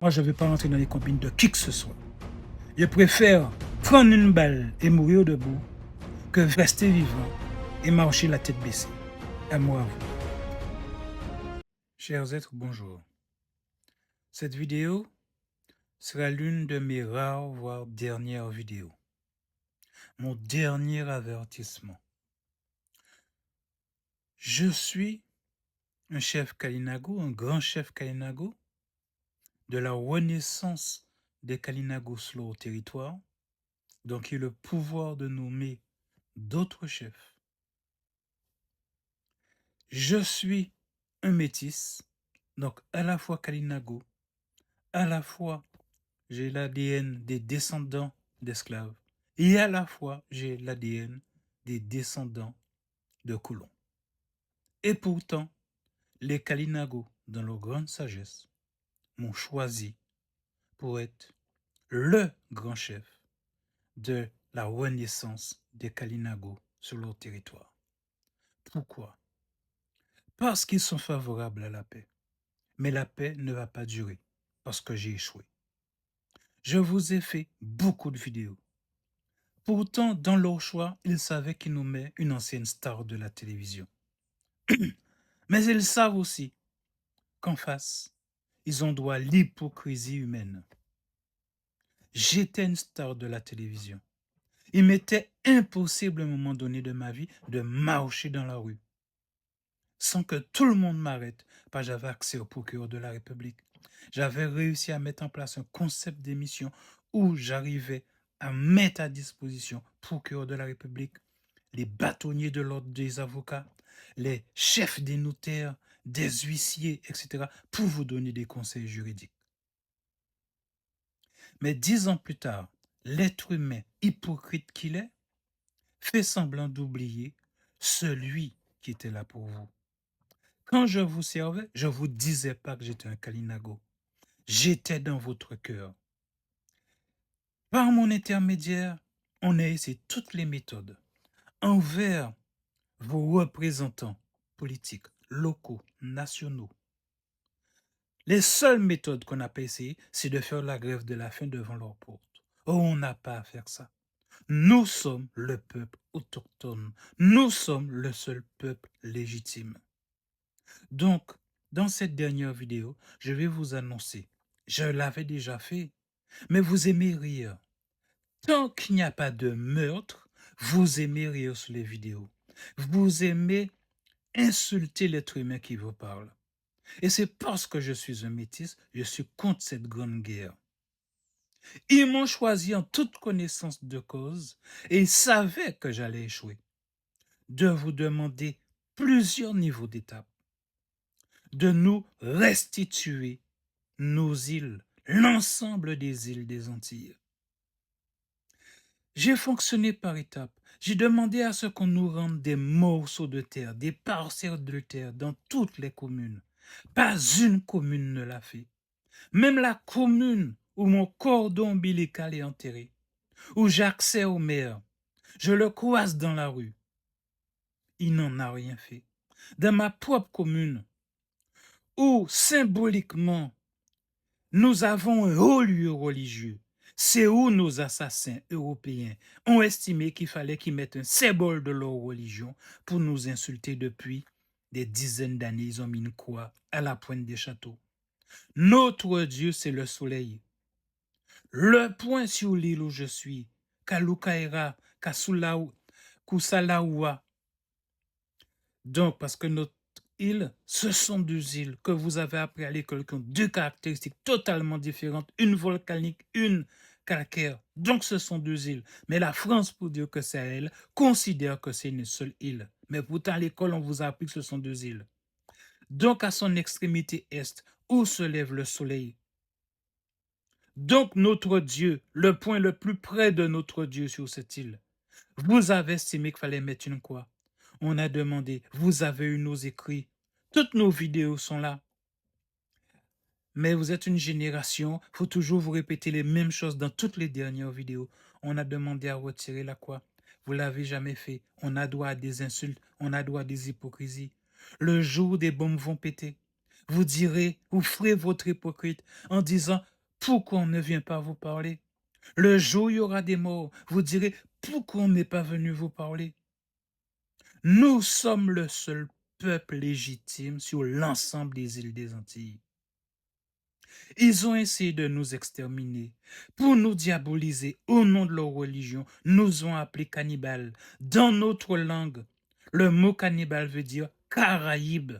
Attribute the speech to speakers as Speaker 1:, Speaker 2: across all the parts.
Speaker 1: Moi, je ne vais pas rentrer dans les combines de qui que ce soit. Je préfère prendre une balle et mourir debout que rester vivant et marcher la tête baissée. À moi, à vous. Chers êtres, bonjour. Cette vidéo sera l'une de mes rares, voire dernières vidéos. Mon dernier avertissement. Je suis un chef Kalinago, un grand chef Kalinago, de la renaissance des Kalinago sur le territoire, donc il a le pouvoir de nommer d'autres chefs. Je suis un métis, donc à la fois Kalinago, à la fois j'ai l'ADN des descendants d'esclaves, et à la fois j'ai l'ADN des descendants de colons. Et pourtant, les Kalinago, dans leur grande sagesse, m'ont choisi pour être le grand chef de la renaissance des Kalinago sur leur territoire. Pourquoi? Parce qu'ils sont favorables à la paix. Mais la paix ne va pas durer parce que j'ai échoué. Je vous ai fait beaucoup de vidéos. Pourtant, dans leur choix, ils savaient qu'ils nous mettent une ancienne star de la télévision. Mais ils savent aussi qu'en face, ils ont droit à l'hypocrisie humaine. J'étais une star de la télévision. Il m'était impossible à un moment donné de ma vie de marcher dans la rue sans que tout le monde m'arrête, parce que j'avais accès au procureur de la République. J'avais réussi à mettre en place un concept d'émission où j'arrivais à mettre à disposition procureur de la République, les bâtonniers de l'ordre des avocats, les chefs des notaires, des huissiers, etc., pour vous donner des conseils juridiques. Mais 10 ans plus tard, l'être humain hypocrite qu'il est fait semblant d'oublier celui qui était là pour vous. Quand je vous servais, je ne vous disais pas que j'étais un Kalinago. J'étais dans votre cœur. Par mon intermédiaire, on a essayé toutes les méthodes envers vos représentants politiques, locaux, nationaux. Les seules méthodes qu'on n'a pas essayées, c'est de faire la grève de la faim devant leur porte. Oh, on n'a pas à faire ça. Nous sommes le peuple autochtone. Nous sommes le seul peuple légitime. Donc, dans cette dernière vidéo, je vais vous annoncer, je l'avais déjà fait, mais vous aimez rire. Tant qu'il n'y a pas de meurtre, vous aimez rire sur les vidéos. Vous aimez insulter l'être humain qui vous parle. Et c'est parce que je suis un métis, je suis contre cette grande guerre. Ils m'ont choisi en toute connaissance de cause et ils savaient que j'allais échouer. De vous demander plusieurs niveaux d'étape, de nous restituer nos îles, l'ensemble des îles des Antilles. J'ai fonctionné par étapes. J'ai demandé à ce qu'on nous rende des morceaux de terre, des parcelles de terre dans toutes les communes. Pas une commune ne l'a fait. Même la commune où mon cordon ombilical est enterré, où j'ai accès au maire, je le croise dans la rue. Il n'en a rien fait. Dans ma propre commune, où symboliquement, nous avons un haut lieu religieux. C'est où nos assassins européens ont estimé qu'il fallait qu'ils mettent un symbole de leur religion pour nous insulter depuis des dizaines d'années. Ils ont mis une croix à la pointe des châteaux. Notre Dieu, c'est le soleil. Le point sur l'île où je suis, Kalukaira, Kusalaoua. Donc, parce que notre île, ce sont deux îles que vous avez appris à l'école qui ont deux caractéristiques totalement différentes, une volcanique, une calcaire. Donc, ce sont deux îles. Mais la France, pour dire que c'est elle, considère que c'est une seule île. Mais pourtant, à l'école, on vous a appris que ce sont deux îles. Donc, à son extrémité est, où se lève le soleil. Donc, notre Dieu, le point le plus près de notre Dieu sur cette île, vous avez estimé qu'il fallait mettre une croix. On a demandé, vous avez eu nos écrits. Toutes nos vidéos sont là. Mais vous êtes une génération, il faut toujours vous répéter les mêmes choses dans toutes les dernières vidéos. On a demandé à retirer la croix. Vous ne l'avez jamais fait. On a droit à des insultes, on a droit à des hypocrisies. Le jour des bombes vont péter, vous direz, vous ferez votre hypocrite en disant, pourquoi on ne vient pas vous parler? Le jour où il y aura des morts, vous direz, pourquoi on n'est pas venu vous parler? Nous sommes le seul peuple légitime sur l'ensemble des îles des Antilles. Ils ont essayé de nous exterminer. Pour nous diaboliser au nom de leur religion, nous ont appelés cannibales. Dans notre langue, le mot cannibale veut dire Caraïbe.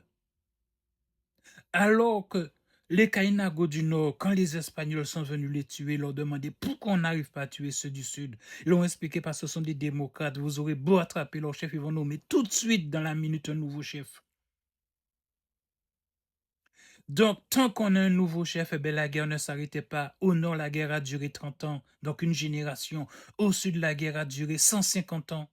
Speaker 1: Alors que les Kainagos du Nord, quand les Espagnols sont venus les tuer, leur demandaient pourquoi on n'arrive pas à tuer ceux du Sud. Ils l'ont expliqué parce que ce sont des démocrates. Vous aurez beau attraper leur chef, ils vont nommer tout de suite dans la minute un nouveau chef. Donc, tant qu'on a un nouveau chef, eh bien, la guerre ne s'arrêtait pas. Au nord, la guerre a duré 30 ans, donc une génération. Au sud, la guerre a duré 150 ans.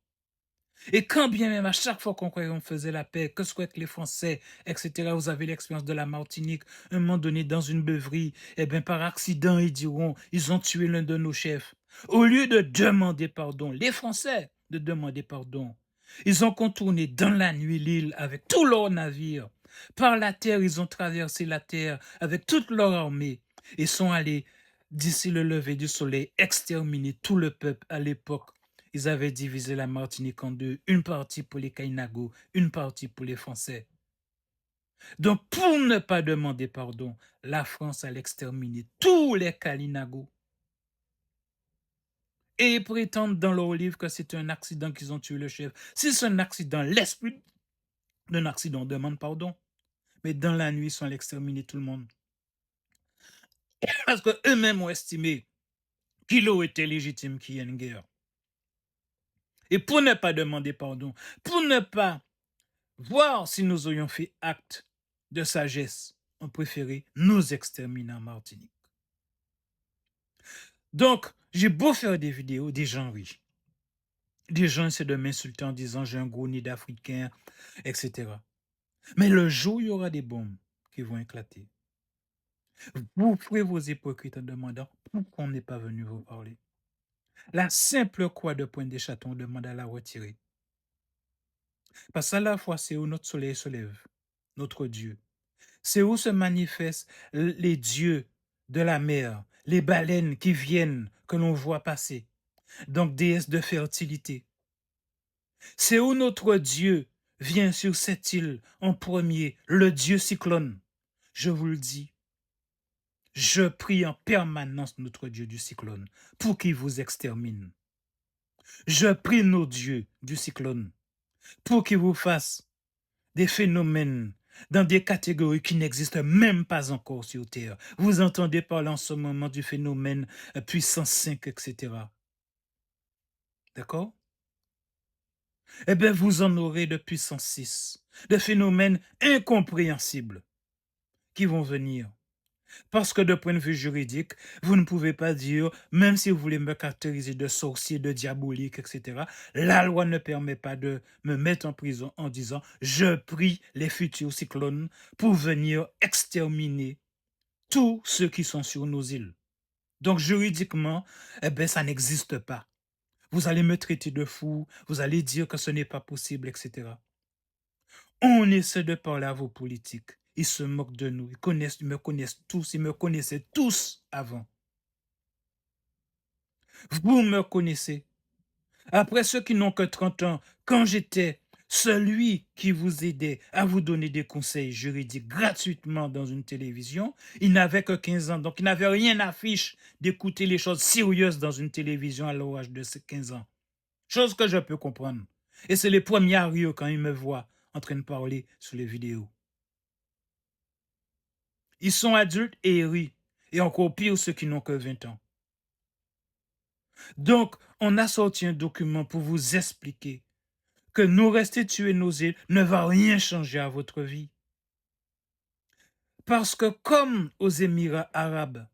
Speaker 1: Et quand bien même, à chaque fois qu'on croyait qu'on faisait la paix, que ce soit avec les Français, etc., vous avez l'expérience de la Martinique, un moment donné, dans une beuverie, eh bien, par accident, ils diront, ils ont tué l'un de nos chefs. Au lieu de demander pardon, les Français de demander pardon, ils ont contourné dans la nuit l'île avec tous leurs navires. Par la terre, ils ont traversé la terre avec toute leur armée et sont allés, d'ici le lever du soleil, exterminer tout le peuple à l'époque. Ils avaient divisé la Martinique en deux, une partie pour les Kainagos, une partie pour les Français. Donc, pour ne pas demander pardon, la France a exterminé tous les Kalinagos. Et ils prétendent dans leur livre que c'est un accident qu'ils ont tué le chef. Si c'est un accident, l'esprit d'un accident demande pardon. Mais dans la nuit, ils sont allés exterminer tout le monde. Parce qu'eux-mêmes ont estimé qu'il aurait été légitime qu'il y ait une guerre. Et pour ne pas demander pardon, pour ne pas voir si nous aurions fait acte de sagesse, on préférait nous exterminer en Martinique. Donc, j'ai beau faire des vidéos, des gens rient. Des gens essaient de m'insulter en disant j'ai un gros nid d'Africain, etc. Mais le jour où il y aura des bombes qui vont éclater, vous ferez vos hypocrites en demandant pourquoi on n'est pas venu vous parler. La simple croix de pointe des chatons demande à la retirer. Parce qu'à la fois, c'est où notre soleil se lève, notre Dieu. C'est où se manifestent les dieux de la mer, les baleines qui viennent, que l'on voit passer. Donc, déesse de fertilité. C'est où notre Dieu vient sur cette île en premier, le Dieu cyclone. Je vous le dis, je prie en permanence notre Dieu du cyclone pour qu'il vous extermine. Je prie nos dieux du cyclone pour qu'il vous fasse des phénomènes dans des catégories qui n'existent même pas encore sur Terre. Vous entendez parler en ce moment du phénomène puissance 5, etc. D'accord? Eh bien, vous en aurez de puissance 6, de phénomènes incompréhensibles qui vont venir. Parce que de point de vue juridique, vous ne pouvez pas dire, même si vous voulez me caractériser de sorcier, de diabolique, etc., la loi ne permet pas de me mettre en prison en disant, je prie les futurs cyclones pour venir exterminer tous ceux qui sont sur nos îles. Donc juridiquement, eh bien, ça n'existe pas. Vous allez me traiter de fou, vous allez dire que ce n'est pas possible, etc. On essaie de parler à vos politiques. Ils se moquent de nous. Ils me connaissent tous. Ils me connaissaient tous avant. Vous me connaissez. Après ceux qui n'ont que 30 ans, quand j'étais celui qui vous aidait à vous donner des conseils juridiques gratuitement dans une télévision, il n'avait que 15 ans. Donc, il n'avait rien à fiche d'écouter les choses sérieuses dans une télévision à l'âge de ces 15 ans. Chose que je peux comprendre. Et c'est les premiers à rire quand ils me voient en train de parler sur les vidéos. Ils sont adultes et rient. Et encore pire, ceux qui n'ont que 20 ans. Donc, on a sorti un document pour vous expliquer que nous restituer nos îles ne va rien changer à votre vie. Parce que comme aux Émirats arabes,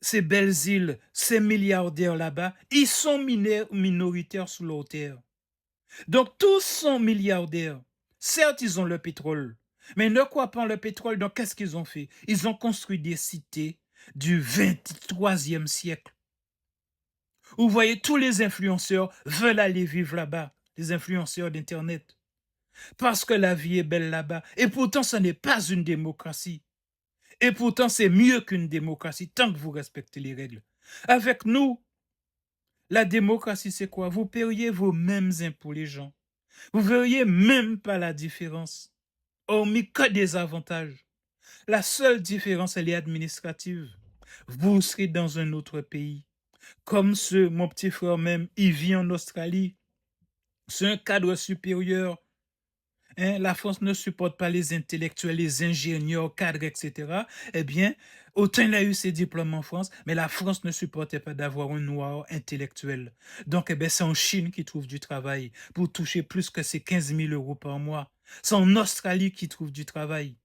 Speaker 1: ces belles îles, ces milliardaires là-bas, ils sont minoritaires sous leur terre. Donc, tous sont milliardaires. Certes, ils ont le pétrole, mais ne croient pas en le pétrole. Donc, qu'est-ce qu'ils ont fait? Ils ont construit des cités du 23e siècle. Vous voyez, tous les influenceurs veulent aller vivre là-bas, les influenceurs d'Internet. parce que la vie est belle là-bas. Et pourtant, ce n'est pas une démocratie. Et pourtant, c'est mieux qu'une démocratie tant que vous respectez les règles. Avec nous, la démocratie, c'est quoi? Vous paieriez vos mêmes impôts, les gens. Vous verriez même pas la différence, hormis que des avantages. La seule différence, elle est administrative. Vous serez dans un autre pays. Comme mon petit frère même, il vit en Australie. C'est un cadre supérieur. Hein, la France ne supporte pas les intellectuels, les ingénieurs, cadres, etc. Eh bien, autant il a eu ses diplômes en France, mais la France ne supportait pas d'avoir un noir intellectuel. Donc, eh bien, c'est en Chine qu'il trouve du travail pour toucher plus que ses 15 000 euros par mois. C'est en Australie qu'il trouve du travail.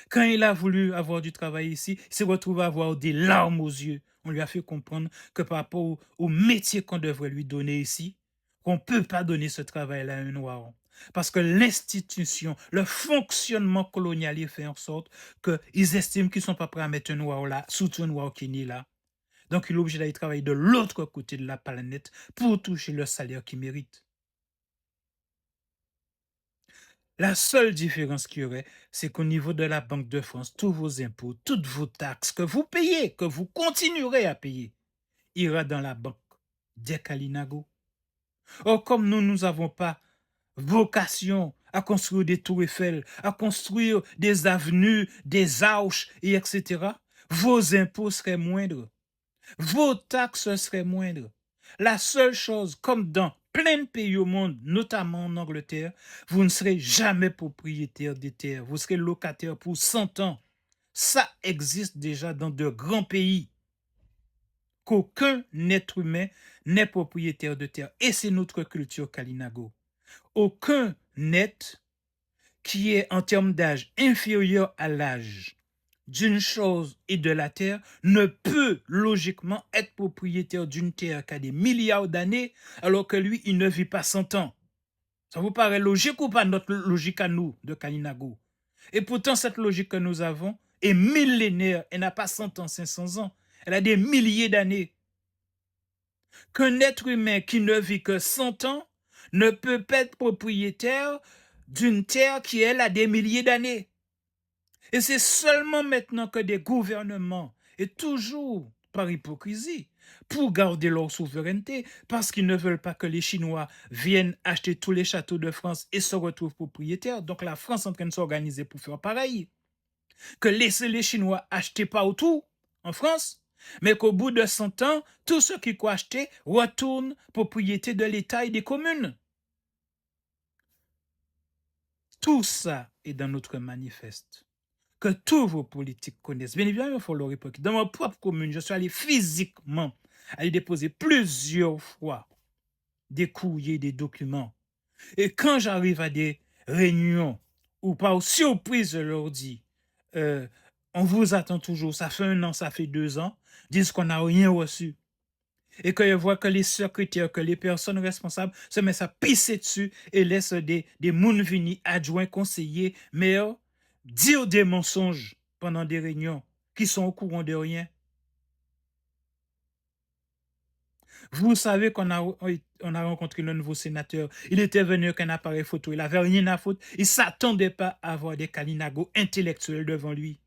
Speaker 1: Quand il a voulu avoir du travail ici, il s'est retrouvé à avoir des larmes aux yeux. On lui a fait comprendre que par rapport au métier qu'on devrait lui donner ici, qu'on ne peut pas donner ce travail-là à un noir. Parce que l'institution, le fonctionnement colonial, il fait en sorte qu'ils estiment qu'ils ne sont pas prêts à mettre un noir là, surtout un noir qui est né là. Donc, il est obligé d'aller travailler de l'autre côté de la planète pour toucher le salaire qu'il mérite. La seule différence qu'il y aurait, c'est qu'au niveau de la Banque de France, tous vos impôts, toutes vos taxes que vous payez, que vous continuerez à payer, ira dans la banque des Kalinago. Or, comme nous n'avons pas vocation à construire des tours Eiffel, à construire des avenues, des arches, et etc., vos impôts seraient moindres. Vos taxes seraient moindres. La seule chose, comme dans plein de pays au monde, notamment en Angleterre, vous ne serez jamais propriétaire des terres. Vous serez locataire pour 100 ans. Ça existe déjà dans de grands pays. Qu'aucun être humain n'est propriétaire de terre. Et c'est notre culture Kalinago. Aucun être qui est en termes d'âge inférieur à l'âge d'une chose et de la terre ne peut logiquement être propriétaire d'une terre qui a des milliards d'années alors que lui, il ne vit pas 100 ans. Ça vous paraît logique ou pas notre logique à nous de Kalinago? Et pourtant, cette logique que nous avons est millénaire. Elle n'a pas 100 ans, 500 ans. Elle a des milliers d'années. Qu'un être humain qui ne vit que 100 ans ne peut pas être propriétaire d'une terre qui, elle, a des milliers d'années. Et c'est seulement maintenant que des gouvernements, et toujours par hypocrisie, pour garder leur souveraineté, parce qu'ils ne veulent pas que les Chinois viennent acheter tous les châteaux de France et se retrouvent propriétaires. Donc la France est en train de s'organiser pour faire pareil. Que laisser les Chinois acheter partout en France, mais qu'au bout de 100 ans, tous ceux qui ont acheté retournent propriété de l'État et des communes. Tout ça est dans notre manifeste que tous vos politiques connaissent. Bien évidemment, il faut le répéter. Dans ma propre commune, je suis allé physiquement aller déposer plusieurs fois des courriers, des documents. Et quand j'arrive à des réunions où par surprise, je leur dis, on vous attend toujours, ça fait 1 an, ça fait 2 ans, disent qu'on n'a rien reçu. Et que je vois que les secrétaires, que les personnes responsables se mettent à pisser dessus et laissent des mounvini, adjoints, conseillers, maires, dire des mensonges pendant des réunions qui sont au courant de rien. Vous savez qu'on a rencontré le nouveau sénateur. Il était venu avec un appareil photo. Il n'avait rien à foutre. Il ne s'attendait pas à avoir des Kalinago intellectuels devant lui.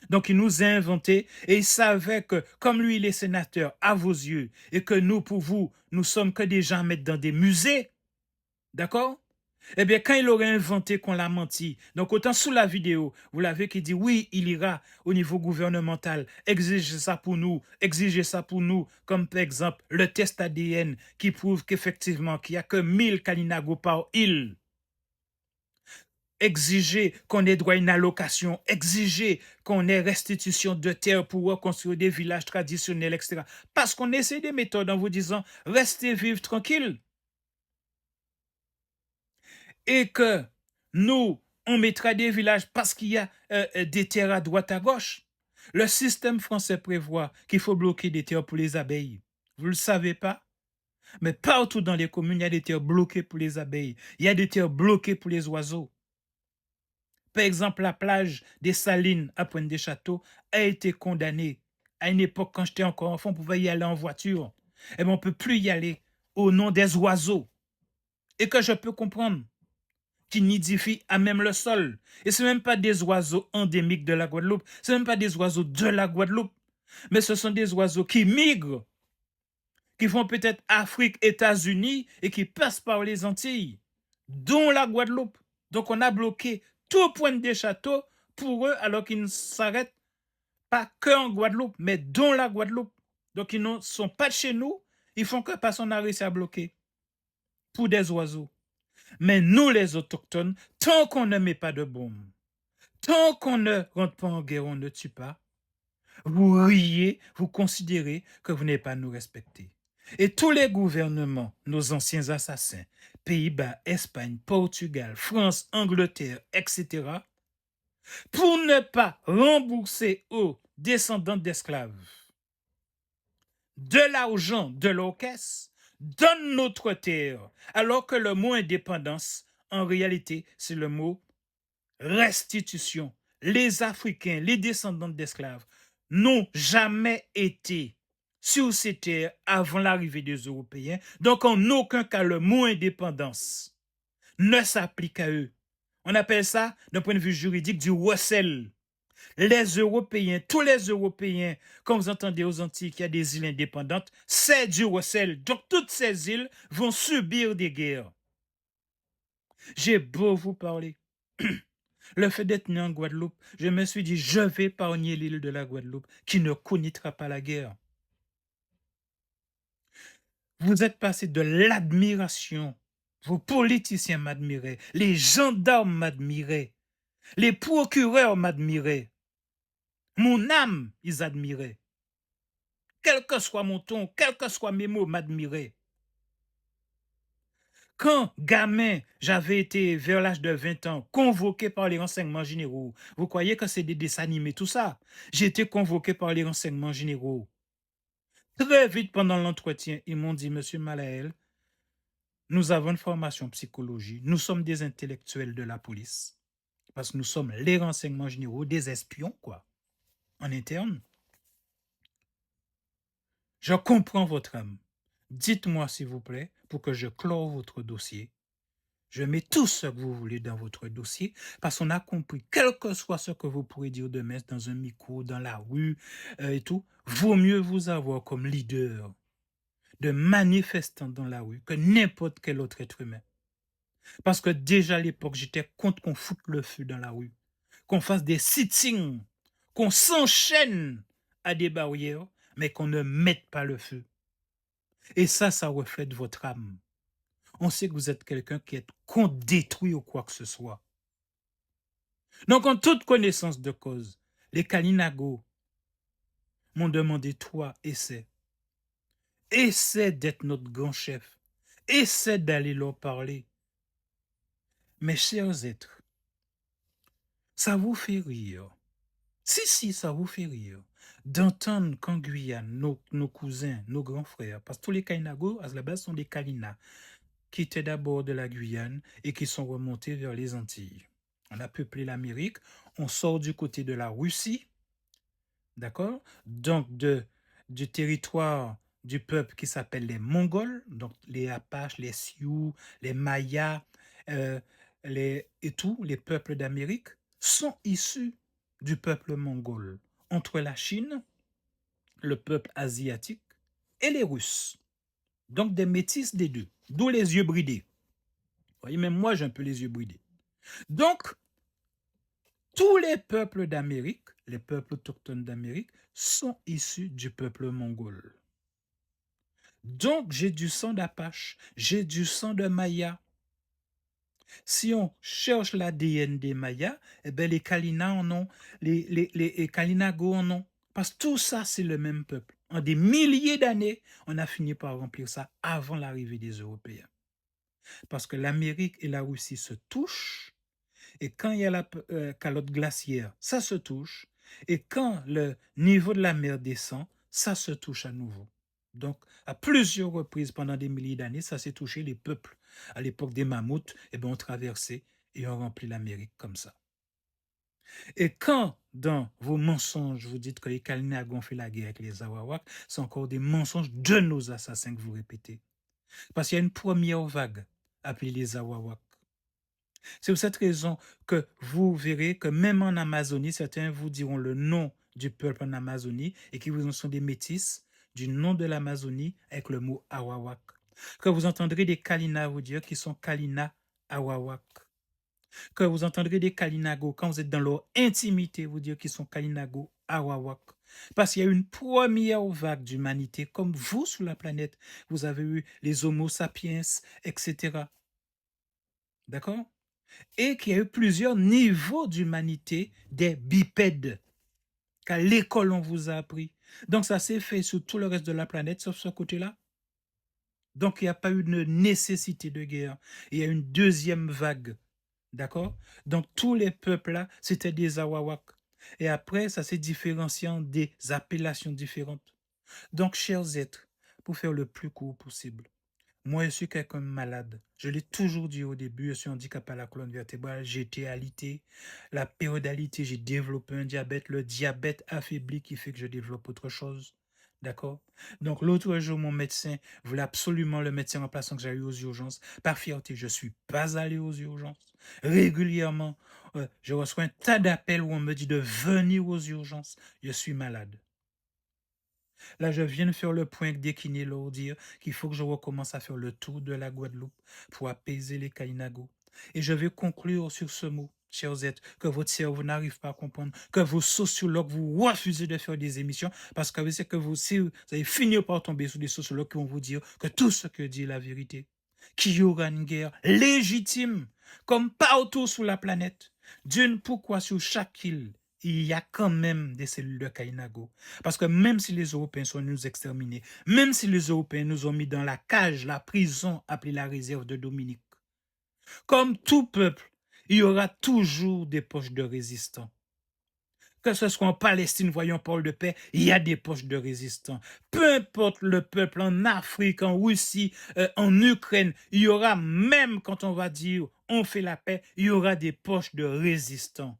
Speaker 1: Donc, il nous a inventé et il savait que, comme lui, il est sénateur à vos yeux et que nous, pour vous, nous sommes que des gens à mettre dans des musées, d'accord? Eh bien, quand il aurait inventé qu'on l'a menti, donc autant sous la vidéo, vous l'avez qui dit oui, il ira au niveau gouvernemental, exiger ça pour nous, comme par exemple le test ADN qui prouve qu'effectivement, qu'il n'y a que 1000 Kalinago par île. Exiger qu'on ait droit à une allocation, exiger qu'on ait restitution de terre pour reconstruire des villages traditionnels, etc. Parce qu'on essaie des méthodes en vous disant restez vivre tranquille. Et que nous, on mettra des villages parce qu'il y a des terres à droite, à gauche. Le système français prévoit qu'il faut bloquer des terres pour les abeilles. Vous ne le savez pas? Mais partout dans les communes, il y a des terres bloquées pour les abeilles. Il y a des terres bloquées pour les oiseaux. Par exemple, la plage des Salines à Pointe-des-Châteaux a été condamnée. À une époque, quand j'étais encore enfant, on pouvait y aller en voiture. Et bien, on ne peut plus y aller au nom des oiseaux. et que je peux comprendre, qui nidifient à même le sol. Et ce même pas des oiseaux endémiques de la Guadeloupe, ce même pas des oiseaux de la Guadeloupe, mais ce sont des oiseaux qui migrent, qui font peut-être Afrique, États-Unis et qui passent par les Antilles, dont la Guadeloupe. Donc on a bloqué tout point des châteaux pour eux alors qu'ils ne s'arrêtent pas qu'en Guadeloupe, mais dont la Guadeloupe. Donc ils ne sont pas de chez nous, ils font que parce qu'on a réussi à bloquer pour des oiseaux. Mais nous, les autochtones, tant qu'on ne met pas de bombes, tant qu'on ne rentre pas en guerre, on ne tue pas, vous riez, vous considérez que vous n'avez pas à nous respecter. Et tous les gouvernements, nos anciens assassins, Pays-Bas, Espagne, Portugal, France, Angleterre, etc., pour ne pas rembourser aux descendants d'esclaves de l'argent de leur caisse, donnent notre terre, alors que le mot indépendance, en réalité, c'est le mot restitution. Les Africains, les descendants d'esclaves, n'ont jamais été sur ces terres avant l'arrivée des Européens. Donc, en aucun cas, le mot indépendance ne s'applique à eux. On appelle ça, d'un point de vue juridique, du recel. Les Européens, tous les Européens, comme vous entendez aux Antilles qu'il y a des îles indépendantes, c'est du recel. Donc, toutes ces îles vont subir des guerres. J'ai beau vous parler. Le fait d'être né en Guadeloupe, je me suis dit, je vais épargner l'île de la Guadeloupe qui ne connaîtra pas la guerre. Vous êtes passé de l'admiration. Vos politiciens m'admiraient, les gendarmes m'admiraient, les procureurs m'admiraient. Mon âme, ils admiraient. Quel que soit mon ton, quels que soient mes mots, m'admiraient. Quand, gamin, j'avais été vers l'âge de 20 ans, convoqué par les renseignements généraux, vous croyez que c'est des dessins animés, tout ça? J'ai été convoqué par les renseignements généraux. Très vite pendant l'entretien, ils m'ont dit, Monsieur Malael, nous avons une formation psychologie, nous sommes des intellectuels de la police, parce que nous sommes les renseignements généraux, des espions, quoi, en interne. Je comprends votre âme. Dites-moi, s'il vous plaît, pour que je clore votre dossier. Je mets tout ce que vous voulez dans votre dossier parce qu'on a compris, quel que soit ce que vous pourrez dire demain dans un micro, dans la rue et tout, vaut mieux vous avoir comme leader de manifestants dans la rue que n'importe quel autre être humain. Parce que déjà à l'époque, j'étais contre qu'on foute le feu dans la rue, qu'on fasse des sittings, qu'on s'enchaîne à des barrières, mais qu'on ne mette pas le feu. Et ça reflète votre âme. On sait que vous êtes quelqu'un qui est contre détruire ou quoi que ce soit. Donc, en toute connaissance de cause, les Kalinago m'ont demandé, toi, essaie. Essaie d'être notre grand chef. Essaie d'aller leur parler. Mes chers êtres, ça vous fait rire. Si, ça vous fait rire d'entendre qu'en Guyane, nos cousins, nos grands frères, parce que tous les Kalinago, à la base, sont des Kalina, qui étaient d'abord de la Guyane et qui sont remontés vers les Antilles. On a peuplé l'Amérique, on sort du côté de la Russie, d'accord? Donc du territoire du peuple qui s'appelle les Mongols, donc les Apaches, les Sioux, les Mayas, et tous les peuples d'Amérique sont issus du peuple mongol. Entre la Chine, le peuple asiatique et les Russes. Donc des métis des deux, d'où les yeux bridés. Vous voyez, même moi, j'ai un peu les yeux bridés. Donc, tous les peuples d'Amérique, les peuples autochtones d'Amérique, sont issus du peuple mongol. Donc, j'ai du sang d'Apache, j'ai du sang de Maya. Si on cherche l'ADN des Mayas, eh bien, les Kalina en ont, les Kalinago en ont. Parce que tout ça, c'est le même peuple. En des milliers d'années, on a fini par remplir ça avant l'arrivée des Européens. Parce que l'Amérique et la Russie se touchent, et quand il y a la calotte glaciaire, ça se touche, et quand le niveau de la mer descend, ça se touche à nouveau. Donc, à plusieurs reprises pendant des milliers d'années, ça s'est touché les peuples. À l'époque des mammouths, eh bien, ont traversé et ont rempli l'Amérique comme ça. Et quand, dans vos mensonges, vous dites que les Kalinago ont fait la guerre avec les Arawaks, c'est encore des mensonges de nos assassins que vous répétez. Parce qu'il y a une première vague appelés les Awawak. C'est pour cette raison que vous verrez que même en Amazonie, certains vous diront le nom du peuple en Amazonie et qui vous en sont des métis du nom de l'Amazonie avec le mot Awawak. Que vous entendrez des Kalina vous dire qu'ils sont Kalina Awawak. Que vous entendrez des Kalinago quand vous êtes dans leur intimité vous dire qu'ils sont Kalinago Awawak. Parce qu'il y a une première vague d'humanité comme vous sur la planète. Vous avez eu les Homo sapiens, etc. D'accord? Et qu'il y a eu plusieurs niveaux d'humanité des bipèdes qu'à l'école on vous a appris. Donc ça s'est fait sur tout le reste de la planète, sauf ce côté-là. Donc il n'y a pas eu de nécessité de guerre. Il y a une deuxième vague. D'accord? Donc tous les peuples-là, c'était des Awawak. Et après, ça s'est différencié en des appellations différentes. Donc, chers êtres, pour faire le plus court possible, moi, je suis quelqu'un de malade. Je l'ai toujours dit au début, je suis handicapé à la colonne vertébrale, j'ai été alité. La péridalité, j'ai développé un diabète. Le diabète affaibli qui fait que je développe autre chose. D'accord? Donc, l'autre jour, mon médecin voulait absolument le médecin remplaçant que j'ai eu aux urgences. Par fierté, je ne suis pas allé aux urgences. Régulièrement, je reçois un tas d'appels où on me dit de venir aux urgences. Je suis malade. Là, je viens de faire le point avec Dekini leur dire qu'il faut que je recommence à faire le tour de la Guadeloupe pour apaiser les Kainagos. Et je vais conclure sur ce mot, chers êtres, que votre cerveau n'arrive pas à comprendre, que vos sociologues vous refusez de faire des émissions parce que c'est que vous allez finir par tomber sur des sociologues qui vont vous dire que tout ce que dit est la vérité, qu'il y aura une guerre légitime, comme partout sur la planète. D'une, pourquoi sur chaque île, il y a quand même des cellules de Kainago. Parce que même si les Européens sont nous exterminés, même si les Européens nous ont mis dans la cage, la prison appelée la réserve de Dominique, comme tout peuple, il y aura toujours des poches de résistants. Que ce soit en Palestine, voyons parle de paix, il y a des poches de résistants. Peu importe le peuple, en Afrique, en Russie, en Ukraine, il y aura, même quand on va dire on fait la paix, il y aura des poches de résistants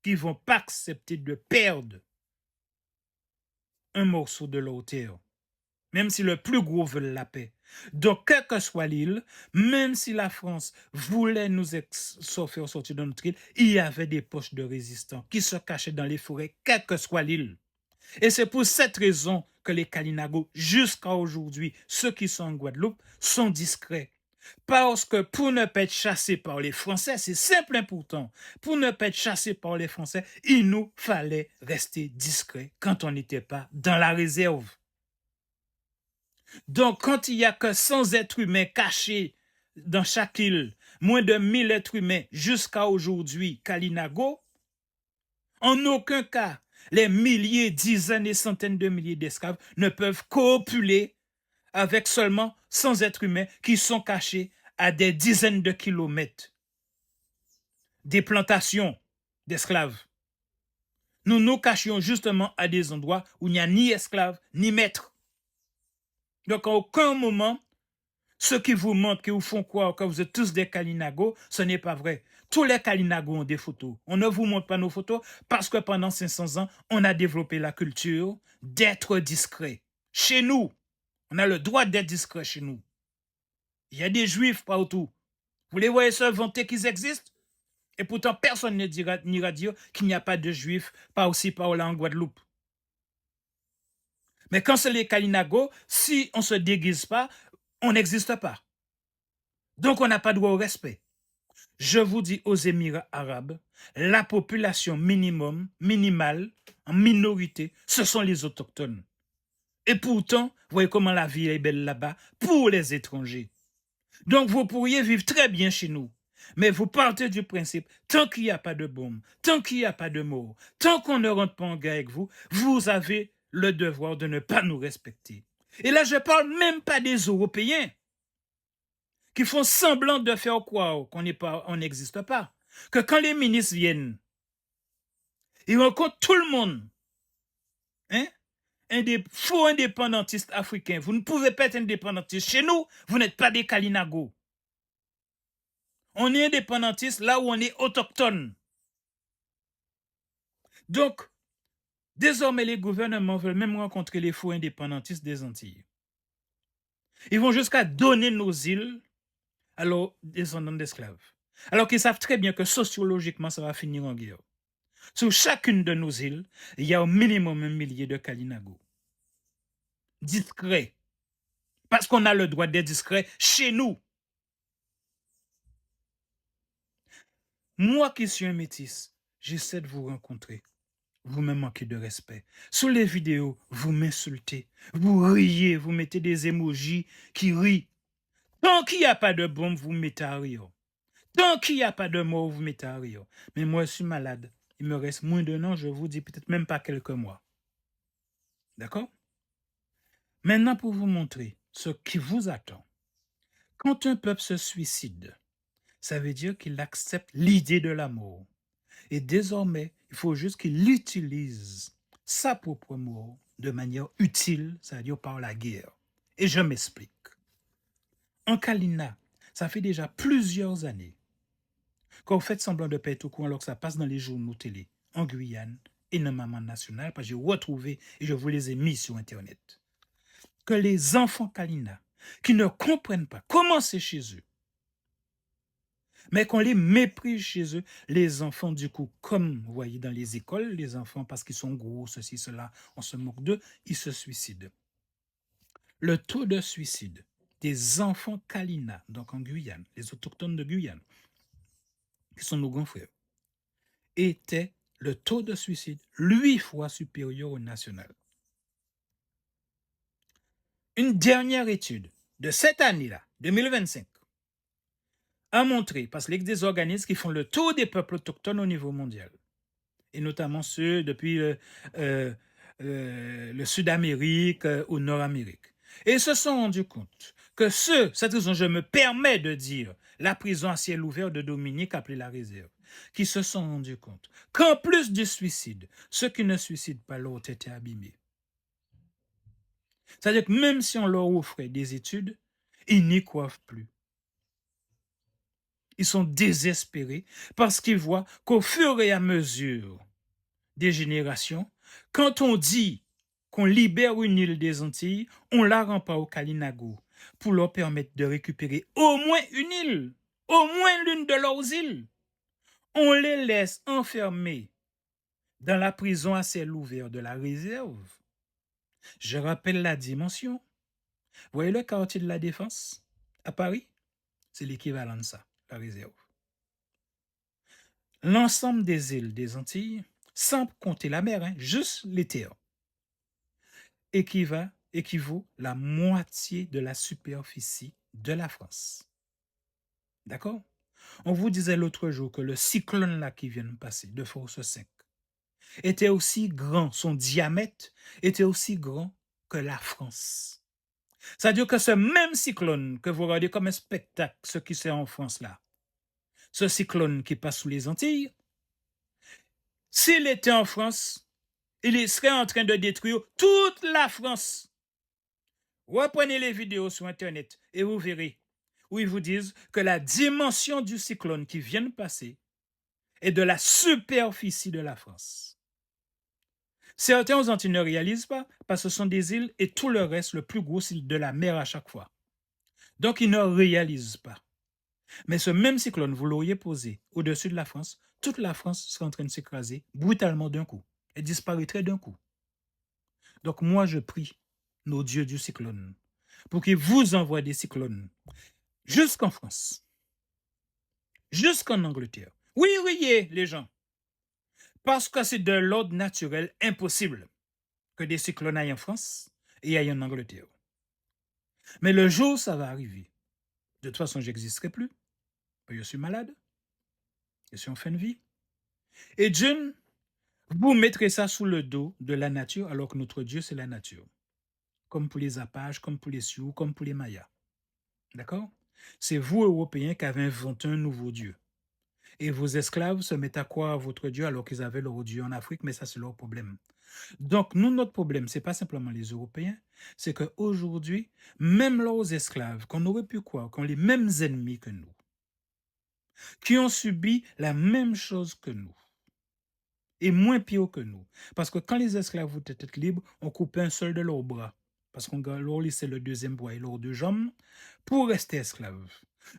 Speaker 1: qui ne vont pas accepter de perdre un morceau de leur terre, même si le plus gros veut la paix. Donc, quelle que soit l'île, même si la France voulait nous faire sortir de notre île, il y avait des poches de résistants qui se cachaient dans les forêts, quelle que soit l'île. Et c'est pour cette raison que les Kalinagos, jusqu'à aujourd'hui, ceux qui sont en Guadeloupe, sont discrets. Parce que pour ne pas être chassés par les Français, c'est simple et pourtant, pour ne pas être chassés par les Français, il nous fallait rester discrets quand on n'était pas dans la réserve. Donc, quand il n'y a que 100 êtres humains cachés dans chaque île, moins de 1000 êtres humains jusqu'à aujourd'hui, Kalinago, en aucun cas, les milliers, dizaines et centaines de milliers d'esclaves ne peuvent copuler avec seulement 100 êtres humains qui sont cachés à des dizaines de kilomètres des plantations d'esclaves. Nous nous cachions justement à des endroits où il n'y a ni esclaves ni maîtres. Donc, à aucun moment, ceux qui vous montrent, qui vous font croire que vous êtes tous des Kalinagos, ce n'est pas vrai. Tous les Kalinagos ont des photos. On ne vous montre pas nos photos parce que pendant 500 ans, on a développé la culture d'être discret. Chez nous, on a le droit d'être discret chez nous. Il y a des juifs partout. Vous les voyez se vanter qu'ils existent? Et pourtant, personne n'ira dire qu'il n'y a pas de juifs par aussi par là en Guadeloupe. Mais quand c'est les Kalinagos, si on ne se déguise pas, on n'existe pas. Donc, on n'a pas droit au respect. Je vous dis aux Émirats arabes, la population minimale, en minorité, ce sont les autochtones. Et pourtant, vous voyez comment la vie est belle là-bas pour les étrangers. Donc, vous pourriez vivre très bien chez nous. Mais vous partez du principe, tant qu'il n'y a pas de bombe, tant qu'il n'y a pas de mort, tant qu'on ne rentre pas en guerre avec vous, vous avez le devoir de ne pas nous respecter. Et là, je ne parle même pas des Européens qui font semblant de faire croire qu'on n'existe pas. Que quand les ministres viennent, ils rencontrent tout le monde. Hein? Des faux indépendantistes africains. Vous ne pouvez pas être indépendantiste. Chez nous, vous n'êtes pas des Kalinagos. On est indépendantiste là où on est autochtone. Donc, désormais, les gouvernements veulent même rencontrer les faux indépendantistes des Antilles. Ils vont jusqu'à donner nos îles alors descendants d'esclaves. Alors qu'ils savent très bien que sociologiquement, ça va finir en guerre. Sur chacune de nos îles, il y a au minimum 1 millier de Kalinago. Discrets. Parce qu'on a le droit d'être discret chez nous. Moi qui suis un métis, j'essaie de vous rencontrer. Vous me manquez de respect. Sous les vidéos, vous m'insultez. Vous riez, vous mettez des émojis qui rient. Tant qu'il n'y a pas de bombe, vous mettez à rire. Tant qu'il n'y a pas de mort, vous mettez à rire. Mais moi, je suis malade. Il me reste moins d'un an, je vous dis peut-être même pas quelques mois. D'accord? Maintenant, pour vous montrer ce qui vous attend. Quand un peuple se suicide, ça veut dire qu'il accepte l'idée de la mort. Et désormais, il faut juste qu'il utilise sa propre mort de manière utile, c'est-à-dire par la guerre. Et je m'explique. En Kalina, ça fait déjà plusieurs années qu'on fait semblant de pas être au courant alors que ça passe dans les journaux télé, en Guyane et dans Maman Nationale, parce que j'ai retrouvé et je vous les ai mis sur Internet, que les enfants Kalina, qui ne comprennent pas comment c'est chez eux, mais qu'on les méprise chez eux, les enfants, du coup, comme vous voyez dans les écoles, les enfants, parce qu'ils sont gros, ceci, cela, on se moque d'eux, ils se suicident. Le taux de suicide des enfants Kalina, donc en Guyane, les autochtones de Guyane, qui sont nos grands frères, était le taux de suicide 8 fois supérieur au national. Une dernière étude de cette année-là, 2025, a montré, parce qu'il y a des organismes qui font le tour des peuples autochtones au niveau mondial, et notamment ceux depuis le Sud-Amérique au Nord-Amérique. Et ils se sont rendus compte que cette raison, je me permets de dire, la prison à ciel ouvert de Dominique, appelée la réserve, qui se sont rendus compte qu'en plus du suicide, ceux qui ne suicident pas l'ont été abîmés. C'est-à-dire que même si on leur offrait des études, ils n'y croient plus. Ils sont désespérés parce qu'ils voient qu'au fur et à mesure des générations, quand on dit qu'on libère une île des Antilles, on la rend pas au Kalinago pour leur permettre de récupérer au moins une île, au moins l'une de leurs îles. On les laisse enfermés dans la prison à ciel ouvert de la réserve. Je rappelle la dimension. Vous voyez le quartier de la Défense à Paris? C'est l'équivalent de ça, la réserve. L'ensemble des îles des Antilles, sans compter la mer, juste les terres, équivaut la moitié de la superficie de la France. D'accord? On vous disait l'autre jour que le cyclone là qui vient de passer, de force 5, était aussi grand, son diamètre était aussi grand que la France. C'est-à-dire que ce même cyclone que vous regardez comme un spectacle, ce qui c'est en France là, ce cyclone qui passe sous les Antilles, s'il était en France, il serait en train de détruire toute la France. Reprenez les vidéos sur Internet et vous verrez où ils vous disent que la dimension du cyclone qui vient de passer est de la superficie de la France. Certains aux Antilles ne réalisent pas parce que ce sont des îles et tout le reste, le plus gros, c'est de la mer à chaque fois. Donc, ils ne réalisent pas. Mais ce même cyclone, vous l'auriez posé au-dessus de la France, toute la France serait en train de s'écraser brutalement d'un coup et disparaîtrait d'un coup. Donc, moi, je prie nos dieux du cyclone pour qu'ils vous envoient des cyclones jusqu'en France, jusqu'en Angleterre. Oui, riez, les gens. Parce que c'est de l'ordre naturel impossible que des cyclones aillent en France et aillent en Angleterre. Mais le jour où ça va arriver, de toute façon, je n'existerai plus. Je suis malade. Je suis en fin de vie. Et Dieu, vous mettrez ça sous le dos de la nature, alors que notre Dieu, c'est la nature. Comme pour les Apaches, comme pour les Sioux, comme pour les Mayas. D'accord? C'est vous, Européens, qui avez inventé un nouveau Dieu. Et vos esclaves se mettent à croire à votre Dieu alors qu'ils avaient leur Dieu en Afrique, mais ça, c'est leur problème. Donc, nous, notre problème, ce n'est pas simplement les Européens, c'est qu'aujourd'hui, même leurs esclaves, qu'on aurait pu croire, qui ont les mêmes ennemis que nous, qui ont subi la même chose que nous, et moins pire que nous. Parce que quand les esclaves étaient libres, on coupait un seul de leurs bras, parce qu'on leur laissait le deuxième bras et leurs deux jambes, pour rester esclaves.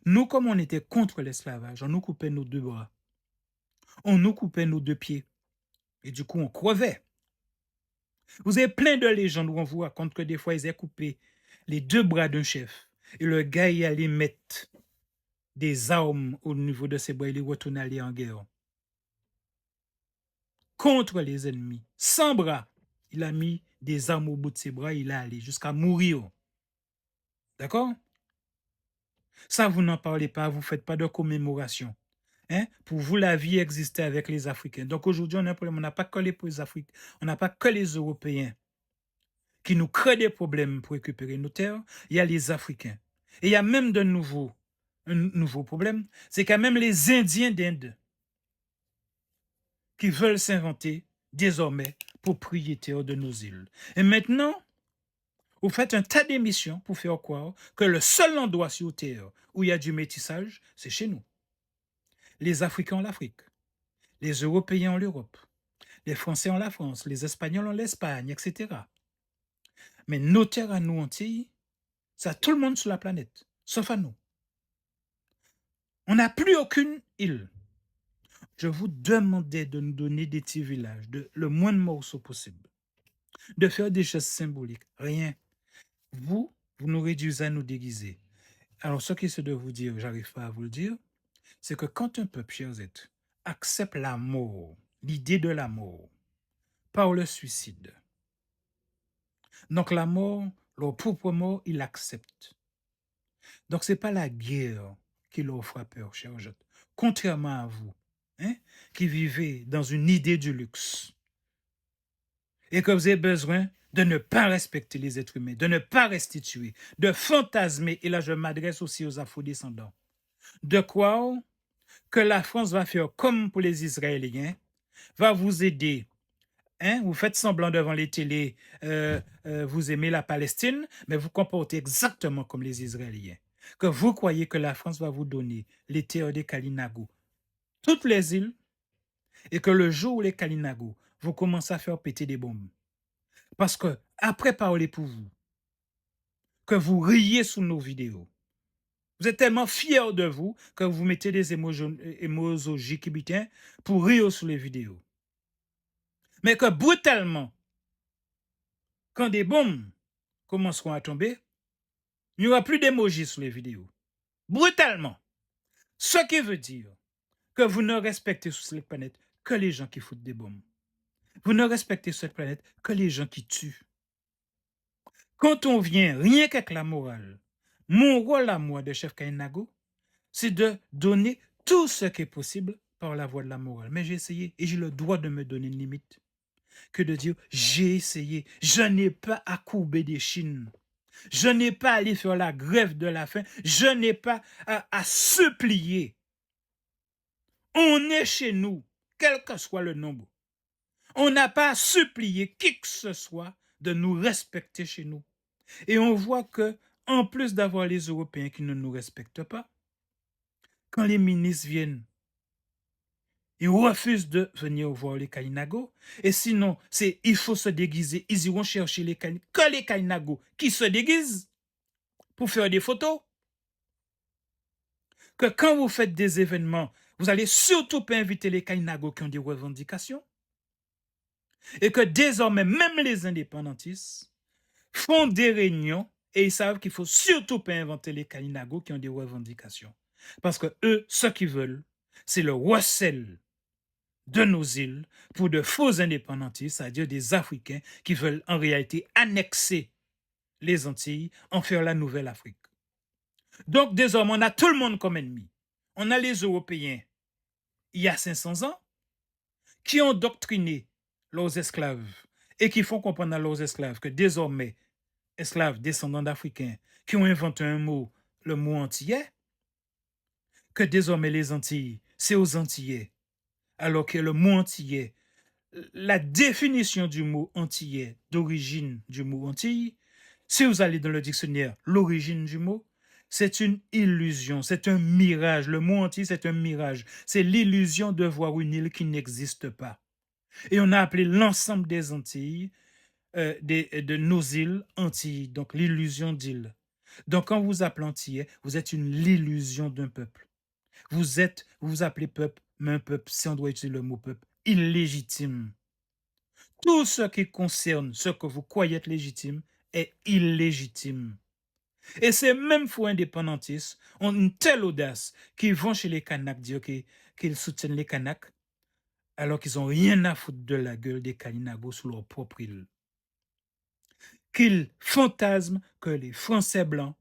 Speaker 1: Nous, comme on était contre l'esclavage, on nous coupait nos 2 bras, on nous coupait nos 2 pieds, et du coup, on crevait. Vous avez plein de légendes où on vous raconte que des fois, ils avaient coupé les 2 bras d'un chef, et le gars, il allait mettre des armes au niveau de ses bras, il retournait aller en guerre contre les ennemis, sans bras. Il a mis des armes au bout de ses bras, il a allé jusqu'à mourir. D'accord? Ça, vous n'en parlez pas, vous ne faites pas de commémoration. Hein? Pour vous, la vie existait avec les Africains. Donc aujourd'hui, on a un problème. On n'a pas que les Africains, on n'a pas que les Européens qui nous créent des problèmes pour récupérer nos terres. Il y a les Africains. Et il y a même un nouveau problème, c'est qu'il y a même les Indiens d'Inde qui veulent s'inventer désormais propriétaires de nos îles. Et maintenant, vous faites un tas d'émissions pour faire croire que le seul endroit sur Terre où il y a du métissage, c'est chez nous. Les Africains ont l'Afrique, les Européens ont l'Europe, les Français ont la France, les Espagnols ont l'Espagne, etc. Mais nos terres à nous, Antilles, ça a tout le monde sur la planète, sauf à nous. On n'a plus aucune île. Je vous demandais de nous donner des petits villages, le moins de morceaux possible, de faire des choses symboliques. Rien. Vous nous réduisez à nous déguiser. Alors, ce qui est de vous dire, j'arrive pas à vous le dire, c'est que quand un peuple, chers êtres, accepte la mort, l'idée de la mort, par le suicide, donc la mort, leur propre mort, ils l'acceptent. Donc, ce n'est pas la guerre qui leur fera peur, chers êtres. Contrairement à vous, hein, qui vivez dans une idée du luxe, et que vous avez besoin de ne pas respecter les êtres humains, de ne pas restituer, de fantasmer, et là je m'adresse aussi aux afrodescendants, de croire que la France va faire comme pour les Israéliens, va vous aider. Hein? Vous faites semblant devant les télés, vous aimez la Palestine, mais vous comportez exactement comme les Israéliens. Que vous croyez que la France va vous donner les terres des Kalinago, toutes les îles, et que le jour où les Kalinago, vous commencez à faire péter des bombes. Parce que, après parler pour vous, que vous riez sous nos vidéos, vous êtes tellement fiers de vous que vous mettez des émojis kibitains pour rire sur les vidéos. Mais que brutalement, quand des bombes commenceront à tomber, il n'y aura plus d'émojis sur les vidéos. Brutalement. Ce qui veut dire que vous ne respectez sur cette planète que les gens qui foutent des bombes. Vous ne respectez sur cette planète que les gens qui tuent. Quand on vient rien qu'avec la morale, mon rôle à moi de chef Kainago, c'est de donner tout ce qui est possible par la voie de la morale. Mais j'ai essayé et j'ai le droit de me donner une limite. Que de dire, j'ai essayé, je n'ai pas à courber des chines. Je n'ai pas à aller faire la grève de la faim. Je n'ai pas à supplier. On est chez nous, quel que soit le nombre. On n'a pas à supplier qui que ce soit de nous respecter chez nous. Et on voit que, en plus d'avoir les Européens qui ne nous respectent pas, quand les ministres viennent, ils refusent de venir voir les Kainago. Et sinon, il faut se déguiser. Ils iront chercher que les Kainago qui se déguisent pour faire des photos. Que quand vous faites des événements, vous allez surtout pas inviter les Kainago qui ont des revendications. Et que désormais, même les indépendantistes font des réunions et ils savent qu'il faut surtout pas inventer les Kainago qui ont des revendications. Parce que eux, ce qu'ils veulent, c'est le recel de nos îles pour de faux indépendantistes, c'est-à-dire des Africains qui veulent en réalité annexer les Antilles, en faire la nouvelle Afrique. Donc désormais, on a tout le monde comme ennemi. On a les Européens, il y a 500 ans, qui ont doctriné leurs esclaves et qui font comprendre à leurs esclaves que désormais, esclaves descendants d'Africains, qui ont inventé un mot, le mot antillais, que désormais les Antilles, c'est aux Antillais, alors que le mot antillais, la définition du mot antillais, d'origine du mot Antille, si vous allez dans le dictionnaire, l'origine du mot, c'est une illusion, c'est un mirage. Le mot Antille, c'est un mirage. C'est l'illusion de voir une île qui n'existe pas. Et on a appelé l'ensemble des Antilles, de nos îles, Antilles, donc l'illusion d'île. Donc, quand vous appelez antillais, vous êtes l'illusion d'un peuple. Vous vous appelez peuple, mais un peuple, si on doit utiliser le mot peuple, illégitime. Tout ce qui concerne ce que vous croyez être légitime est illégitime. Et ces mêmes faux indépendantistes ont une telle audace qu'ils vont chez les Kanaks dire qu'ils soutiennent les Kanaks alors qu'ils n'ont rien à foutre de la gueule des Kalinago sous leur propre île. Qu'ils fantasment que les Français blancs,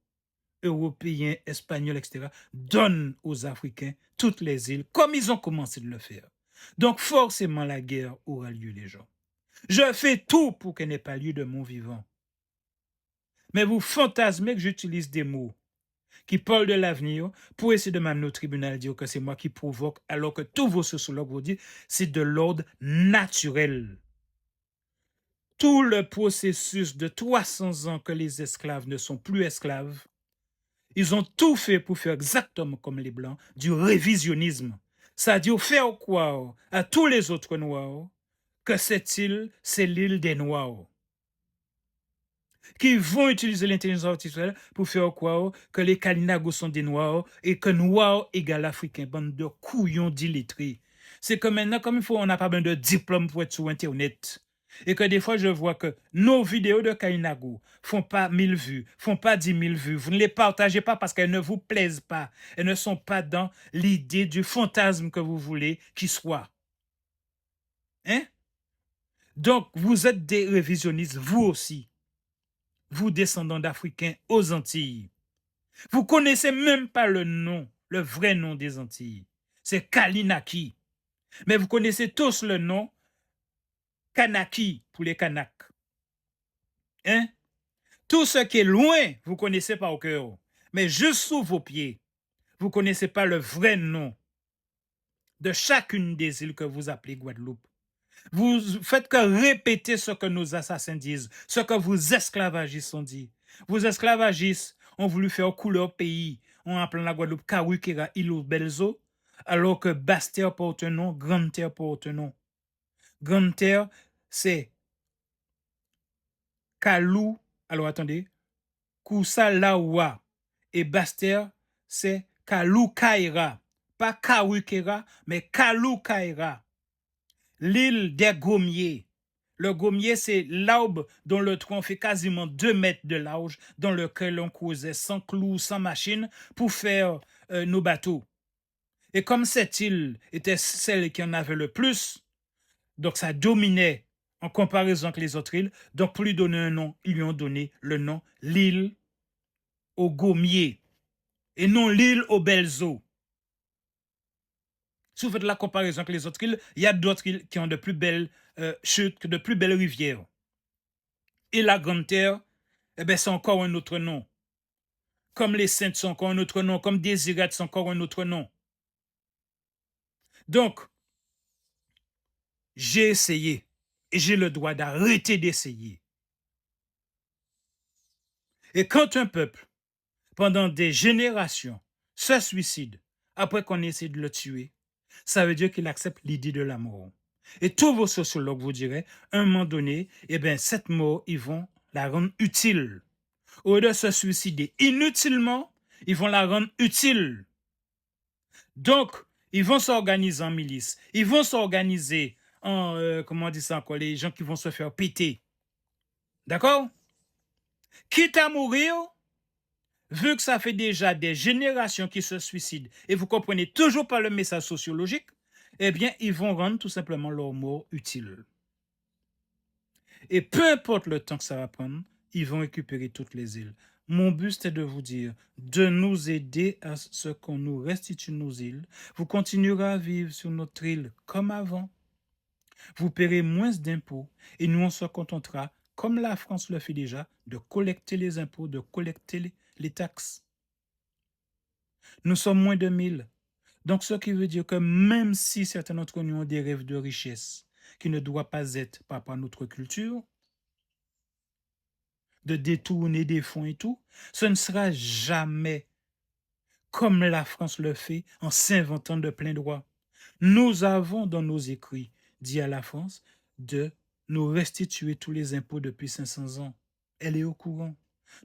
Speaker 1: Européens, Espagnols, etc., donnent aux Africains toutes les îles comme ils ont commencé de le faire. Donc forcément la guerre aura lieu, les gens. Je fais tout pour qu'elle n'ait pas lieu de mon vivant. Mais vous fantasmez que j'utilise des mots qui parlent de l'avenir pour essayer de m'amener au tribunal dire que c'est moi qui provoque, alors que tous vos sociologues vous disent c'est de l'ordre naturel. Tout le processus de 300 ans que les esclaves ne sont plus esclaves, ils ont tout fait pour faire exactement comme les Blancs, du révisionnisme. C'est-à-dire faire croire à tous les autres Noirs que cette île, c'est l'île des Noirs. Qui vont utiliser l'intelligence artificielle pour faire croire que les Kalinagos sont des Noirs et que Noirs égale Africain, bande de couillons d'illettrés. C'est que maintenant, comme il faut, on n'a pas besoin de diplôme pour être sur Internet. Et que des fois, je vois que nos vidéos de Kalinago font pas 1000 vues, font pas 10 000 vues. Vous ne les partagez pas parce qu'elles ne vous plaisent pas. Elles ne sont pas dans l'idée du fantasme que vous voulez qu'ils soient. Hein? Donc, vous êtes des révisionnistes, vous aussi. Vous descendants d'Africains aux Antilles. Vous connaissez même pas le nom, le vrai nom des Antilles. C'est Kalinaki. Mais vous connaissez tous le nom Kanaki pour les Kanaks. Hein? Tout ce qui est loin, vous connaissez pas au cœur. Mais juste sous vos pieds, vous connaissez pas le vrai nom de chacune des îles que vous appelez Guadeloupe. Vous faites que répéter ce que nos assassins disent, ce que vos esclavagistes ont dit. Vos esclavagistes ont voulu faire couleur pays en appelant la Guadeloupe Kawikera Ilo Belzo, alors que Basse-Terre porte un nom, Grande-Terre porte un nom. Grande-Terre, c'est Kalou, alors attendez, Kousalaoua. Et Basse-Terre, c'est Kalou Kaira. Pas Kawikera, mais Kalou Kaira. L'île des Gommiers. Le gommier, c'est l'arbre dont le tronc fait quasiment 2 mètres de large, dans lequel on causait sans clous, sans machine, pour faire nos bateaux. Et comme cette île était celle qui en avait le plus, donc ça dominait en comparaison avec les autres îles, donc pour lui donner un nom, ils lui ont donné le nom l'île aux gommiers, et non l'île aux belles eaux. Si vous faites la comparaison avec les autres îles, il y a d'autres îles qui ont de plus belles chutes, de plus belles rivières. Et la Grande Terre, eh bien, c'est encore un autre nom. Comme les Saintes sont encore un autre nom, comme Désirate sont encore un autre nom. Donc, j'ai essayé, et j'ai le droit d'arrêter d'essayer. Et quand un peuple, pendant des générations, se suicide, après qu'on essaie de le tuer, ça veut dire qu'il accepte l'idée de la mort. Et tous vos sociologues vous diraient, à un moment donné, eh bien, cette mort, ils vont la rendre utile. Au lieu de se suicider inutilement, ils vont la rendre utile. Donc, ils vont s'organiser en milice. Ils vont s'organiser en, comment on dit ça encore, les gens qui vont se faire péter. D'accord? Quitte à mourir, vu que ça fait déjà des générations qui se suicident, et vous comprenez toujours pas le message sociologique, eh bien, ils vont rendre tout simplement leur mort utile. Et peu importe le temps que ça va prendre, ils vont récupérer toutes les îles. Mon but, c'est de vous dire, de nous aider à ce qu'on nous restitue nos îles. Vous continuerez à vivre sur notre île comme avant. Vous paierez moins d'impôts et nous, on se contentera, comme la France le fait déjà, de collecter les impôts, de collecter les taxes. Nous sommes moins de 1000. Donc, ce qui veut dire que même si certains d'entre nous ont des rêves de richesse qui ne doivent pas être par rapport à notre culture, de détourner des fonds et tout, ce ne sera jamais comme la France le fait en s'inventant de plein droit. Nous avons dans nos écrits dit à la France de nous restituer tous les impôts depuis 500 ans. Elle est au courant.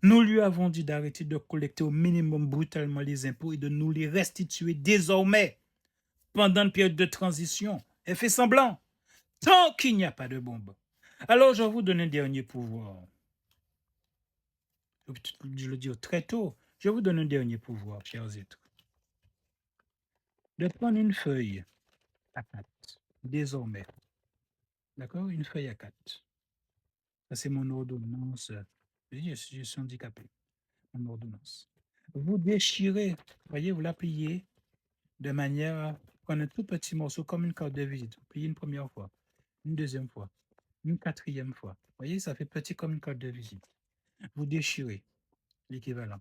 Speaker 1: Nous lui avons dit d'arrêter de collecter au minimum brutalement les impôts et de nous les restituer désormais pendant une période de transition. Elle fait semblant, tant qu'il n'y a pas de bombe. Alors, je vous donne un dernier pouvoir. Je le dis très tôt. Je vous donne un dernier pouvoir, chers êtres. De prendre une feuille à 4, désormais. D'accord? Une feuille à 4. Ça, c'est mon ordonnance. Je suis handicapé. Mon ordonnance. Vous déchirez, voyez, vous la pliez de manière à prendre un tout petit morceau comme une carte de visite. Vous pliez une première fois, une deuxième fois, une quatrième fois. Vous voyez, ça fait petit comme une carte de visite. Vous déchirez l'équivalent.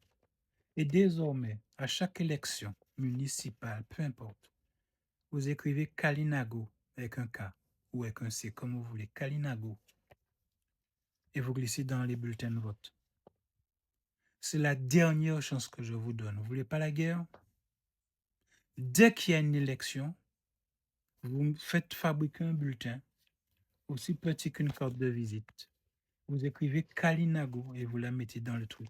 Speaker 1: Et désormais, à chaque élection municipale, peu importe, vous écrivez Kalinago avec un K ou avec un C, comme vous voulez, Kalinago, et vous glissez dans les bulletins de vote. C'est la dernière chance que je vous donne. Vous ne voulez pas la guerre? Dès qu'il y a une élection, vous faites fabriquer un bulletin aussi petit qu'une carte de visite. Vous écrivez Kalinago et vous la mettez dans le truc.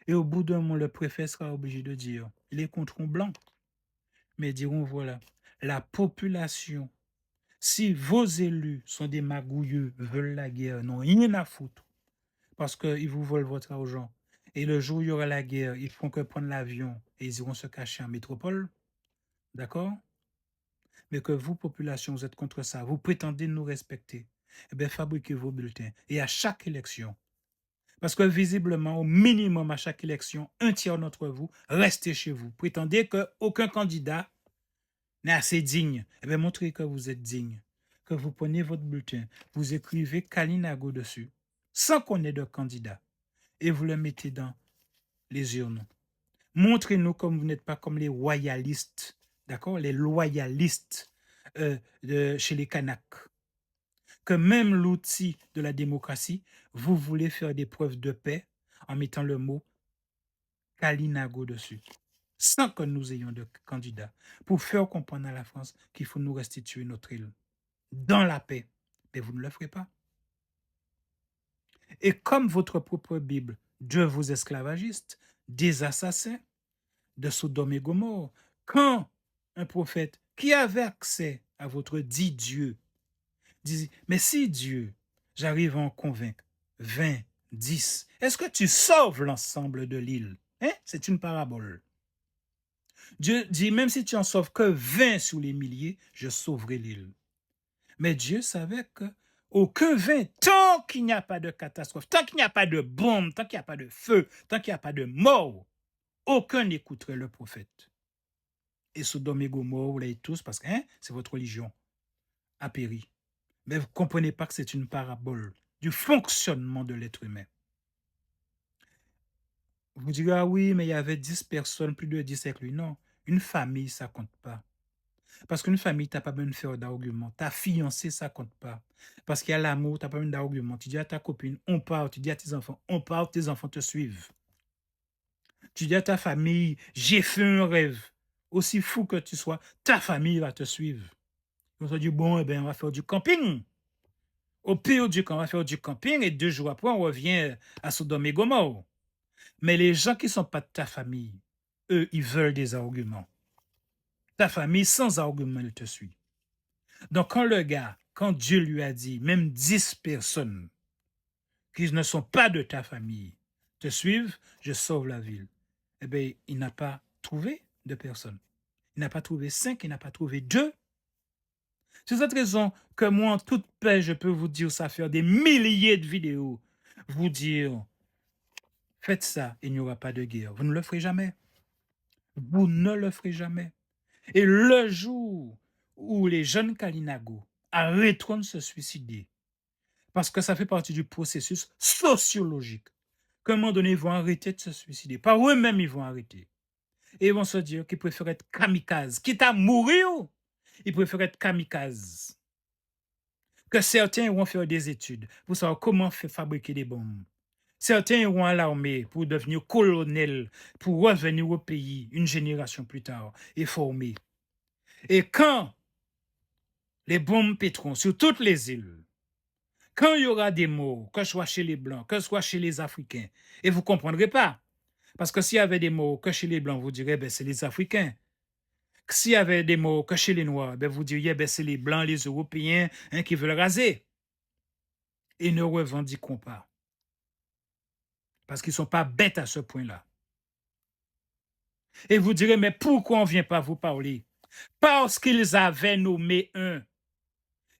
Speaker 1: Et au bout d'un moment, le préfet sera obligé de dire, les contrôles blancs, mais diront, voilà, la population, si vos élus sont des magouilleux, veulent la guerre, n'ont rien à foutre, parce qu'ils vous volent votre argent, et le jour où il y aura la guerre, ils feront que prendre l'avion et ils iront se cacher en métropole, d'accord? Mais que vous, population, vous êtes contre ça, vous prétendez nous respecter, eh bien, fabriquez vos bulletins. Et à chaque élection, parce que visiblement, au minimum à chaque élection, un tiers d'entre vous, restez chez vous. Prétendez qu'aucun candidat n'est assez digne. Eh bien, montrez que vous êtes digne. Que vous prenez votre bulletin, vous écrivez Kalinago dessus, sans qu'on ait de candidat, et vous le mettez dans les urnes. Montrez-nous comme vous n'êtes pas comme les royalistes, d'accord, les loyalistes chez les Kanaks. Que même l'outil de la démocratie, vous voulez faire des preuves de paix en mettant le mot Kalinago dessus, sans que nous ayons de candidat, pour faire comprendre à la France qu'il faut nous restituer notre île dans la paix. Mais vous ne le ferez pas. Et comme votre propre Bible, Dieu vous esclavagiste, des assassins de Sodome et Gomorrhe, quand un prophète qui avait accès à votre dit Dieu disait, mais si Dieu, j'arrive à en convaincre 20, 10, est-ce que tu sauves l'ensemble de l'île? Hein? C'est une parabole. Dieu dit, même si tu en sauves que 20 sur les milliers, je sauverai l'île. Mais Dieu savait que aucun 20, tant qu'il n'y a pas de catastrophe, tant qu'il n'y a pas de bombe, tant qu'il n'y a pas de feu, tant qu'il n'y a pas de mort, aucun n'écouterait le prophète. Et Sodome et Gomorrhe, vous l'avez tous, parce que c'est votre religion, a péri. Mais vous ne comprenez pas que c'est une parabole du fonctionnement de l'être humain. Vous direz, ah oui, mais il y avait 10 personnes, plus de 10 avec lui. Non, une famille, ça ne compte pas. Parce qu'une famille, tu n'as pas besoin de faire d'argument. Ta fiancée, ça ne compte pas. Parce qu'il y a l'amour, tu n'as pas besoin d'argument. Tu dis à ta copine, on part. Tu dis à tes enfants, on part. Tes enfants te suivent. Tu dis à ta famille, j'ai fait un rêve. Aussi fou que tu sois, ta famille va te suivre. Ils vont se dire, bon, eh bien, on va faire du camping. Au pire du camp, on va faire du camping et 2 jours après, on revient à Sodome et Gomorrhe. Mais les gens qui ne sont pas de ta famille, eux, ils veulent des arguments. Ta famille, sans argument, elle te suit. Donc, quand Dieu lui a dit, même 10 personnes qui ne sont pas de ta famille te suivent, je sauve la ville. Eh bien, il n'a pas trouvé de personnes. Il n'a pas trouvé 5, il n'a pas trouvé 2. C'est cette raison que moi, en toute paix, je peux vous dire ça, faire des milliers de vidéos, vous dire, faites ça, il n'y aura pas de guerre. Vous ne le ferez jamais. Vous ne le ferez jamais. Et le jour où les jeunes Kalinago arrêteront de se suicider, parce que ça fait partie du processus sociologique, qu'à un moment donné, ils vont arrêter de se suicider. Par eux-mêmes, ils vont arrêter. Et ils vont se dire qu'ils préfèrent être kamikazes. Quitte à mourir, ils préfèrent être kamikazes. Que certains vont faire des études pour savoir comment fabriquer des bombes. Certains iront à l'armée pour devenir colonels, pour revenir au pays une génération plus tard et former. Et quand les bombes péteront sur toutes les îles, Quand il y aura des morts, que ce soit chez les Blancs, que ce soit chez les Africains, et vous ne comprendrez pas. Parce que s'il y avait des morts que chez les Blancs, vous direz, ben, c'est les Africains. S'il y avait des morts que chez les Noirs, ben, vous diriez, ben, c'est les Blancs, les Européens hein, qui veulent raser. Ils ne revendiqueront pas. Parce qu'ils ne sont pas bêtes à ce point-là. Et vous direz, mais pourquoi on ne vient pas vous parler? Parce qu'ils avaient nommé un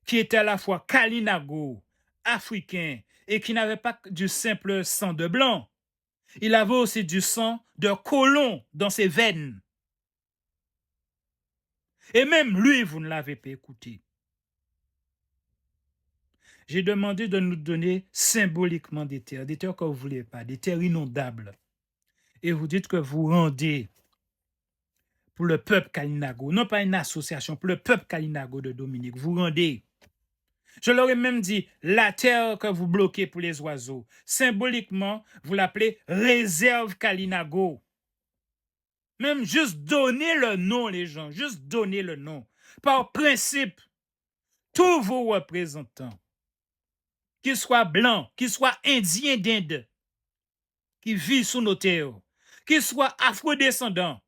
Speaker 1: qui était à la fois Kalinago, africain, et qui n'avait pas du simple sang de blanc. Il avait aussi du sang de colon dans ses veines. Et même lui, vous ne l'avez pas écouté. J'ai demandé de nous donner symboliquement des terres que vous ne voulez pas, des terres inondables. Et vous dites que vous rendez pour le peuple Kalinago, non pas une association, pour le peuple Kalinago de Dominique, vous rendez. Je leur ai même dit, la terre que vous bloquez pour les oiseaux, symboliquement, vous l'appelez réserve Kalinago. Même juste donner le nom, les gens, juste donner le nom. Par principe, tous vos représentants, qu'ils soient blancs, qu'ils soient indiens d'Inde, qui vivent sous nos terres, qu'ils soient afrodescendants,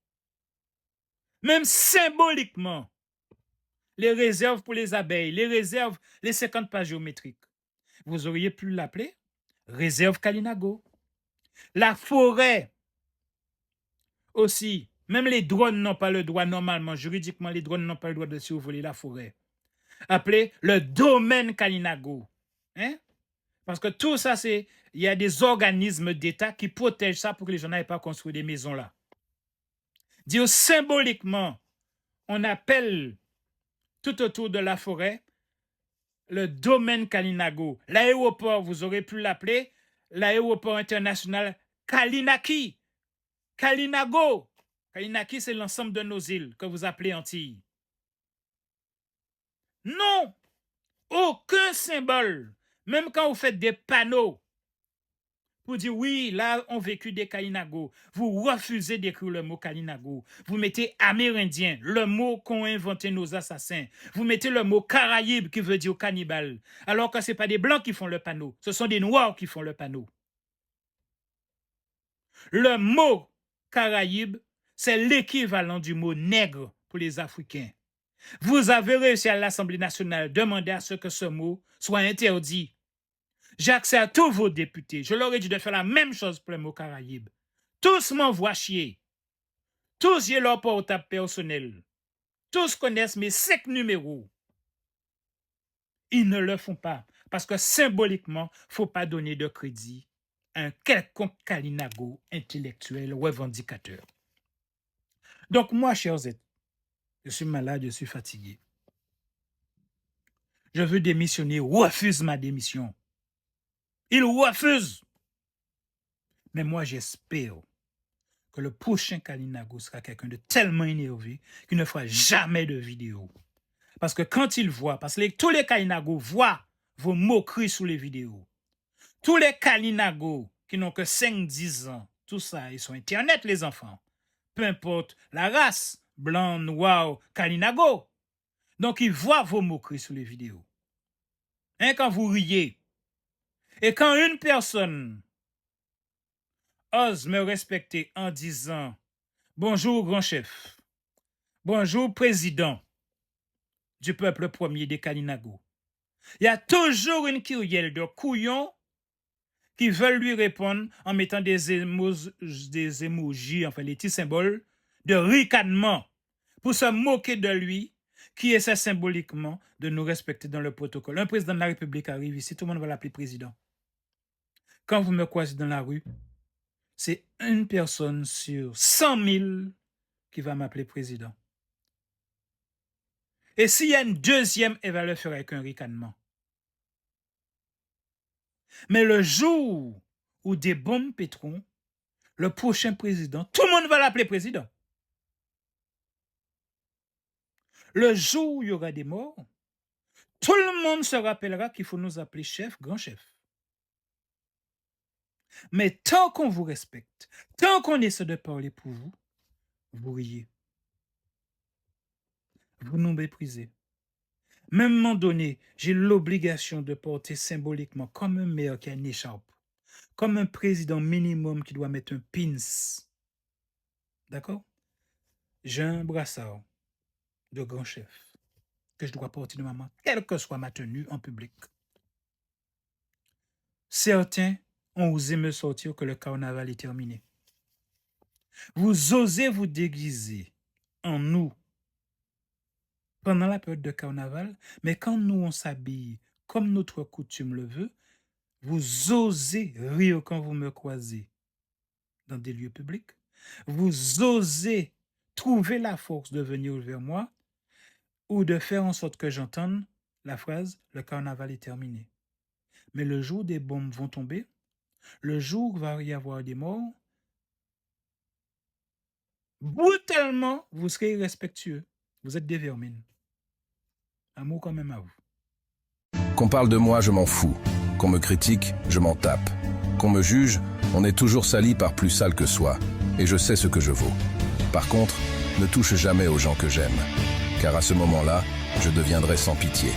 Speaker 1: même symboliquement, les réserves pour les abeilles, les réserves, les 50 pas géométriques, vous auriez pu l'appeler réserve Kalinago. La forêt aussi, même les drones n'ont pas le droit, normalement, juridiquement, les drones n'ont pas le droit de survoler la forêt. Appelé le domaine Kalinago. Hein? Parce que tout ça, il y a des organismes d'État qui protègent ça pour que les gens n'aillent pas construire des maisons là. Dire symboliquement, on appelle tout autour de la forêt le domaine Kalinago. L'aéroport, vous aurez pu l'appeler l'aéroport international Kalinaki. Kalinago. Kalinaki, c'est l'ensemble de nos îles que vous appelez Antilles. Non, aucun symbole. Même quand vous faites des panneaux pour dire oui, là, on vécu des Kalinago. Vous refusez d'écrire le mot Kalinago. Vous mettez amérindien, le mot qu'ont inventé nos assassins. Vous mettez le mot Caraïbe qui veut dire cannibale. Alors que ce n'est pas des Blancs qui font le panneau, ce sont des Noirs qui font le panneau. Le mot Caraïbe, c'est l'équivalent du mot nègre pour les Africains. Vous avez réussi à l'Assemblée nationale demander à ce que ce mot soit interdit. J'ai accès à tous vos députés. Je leur ai dit de faire la même chose pour le mot Caraïbe. Tous m'envoient chier. Tous j'ai leur portable personnel. Tous connaissent mes 5 numéros. Ils ne le font pas parce que symboliquement, il ne faut pas donner de crédit à un quelconque Kalinago intellectuel revendicateur. Donc moi, chers êtres, je suis malade, je suis fatigué. Je veux démissionner, refuse ma démission. Il refuse. Mais moi, j'espère que le prochain Kalinago sera quelqu'un de tellement énervé qu'il ne fera jamais de vidéo. Parce que quand il voit, parce que tous les Kalinago voient vos moqueries sous les vidéos. Tous les Kalinago qui n'ont que 5-10 ans, tout ça, ils sont Internet, les enfants. Peu importe la race, blanc, noir, Kalinago. Donc, ils voient vos moqueries sous les vidéos. Hein, quand vous riez. Et quand une personne ose me respecter en disant « Bonjour, grand chef. Bonjour, président du peuple premier des Kalinago. » Il y a toujours une kyrielle de couillons qui veulent lui répondre en mettant des émojis, enfin les petits symboles de ricanement pour se moquer de lui qui essaie symboliquement de nous respecter dans le protocole. Un président de la République arrive ici, tout le monde va l'appeler président. Quand vous me croisez dans la rue, c'est une personne sur 100 000 qui va m'appeler président. Et s'il y a une deuxième, elle va le faire avec un ricanement. Mais le jour où des bombes péteront, le prochain président, tout le monde va l'appeler président. Le jour où il y aura des morts, tout le monde se rappellera qu'il faut nous appeler chef, grand chef. Mais tant qu'on vous respecte, tant qu'on essaie de parler pour vous, vous riez. Vous nous méprisez. Même donné, j'ai l'obligation de porter symboliquement comme un maire qui a une écharpe, comme un président minimum qui doit mettre un pins. D'accord? J'ai un brassard de grand chef que je dois porter de ma main, quelle que soit ma tenue en public. Certains ont osé me sortir que le carnaval est terminé. Vous osez vous déguiser en nous pendant la période de carnaval, mais quand nous on s'habille comme notre coutume le veut, vous osez rire quand vous me croisez dans des lieux publics. Vous osez trouver la force de venir vers moi ou de faire en sorte que j'entende la phrase « le carnaval est terminé ». Mais le jour où des bombes vont tomber, le jour où il va y avoir des morts, brutalement, vous serez irrespectueux. Vous êtes des vermines. Amour quand même à vous.
Speaker 2: Qu'on parle de moi, je m'en fous. Qu'on me critique, je m'en tape. Qu'on me juge, on est toujours sali par plus sale que soi. Et je sais ce que je vaux. Par contre, ne touche jamais aux gens que j'aime. Car à ce moment-là, je deviendrai sans pitié.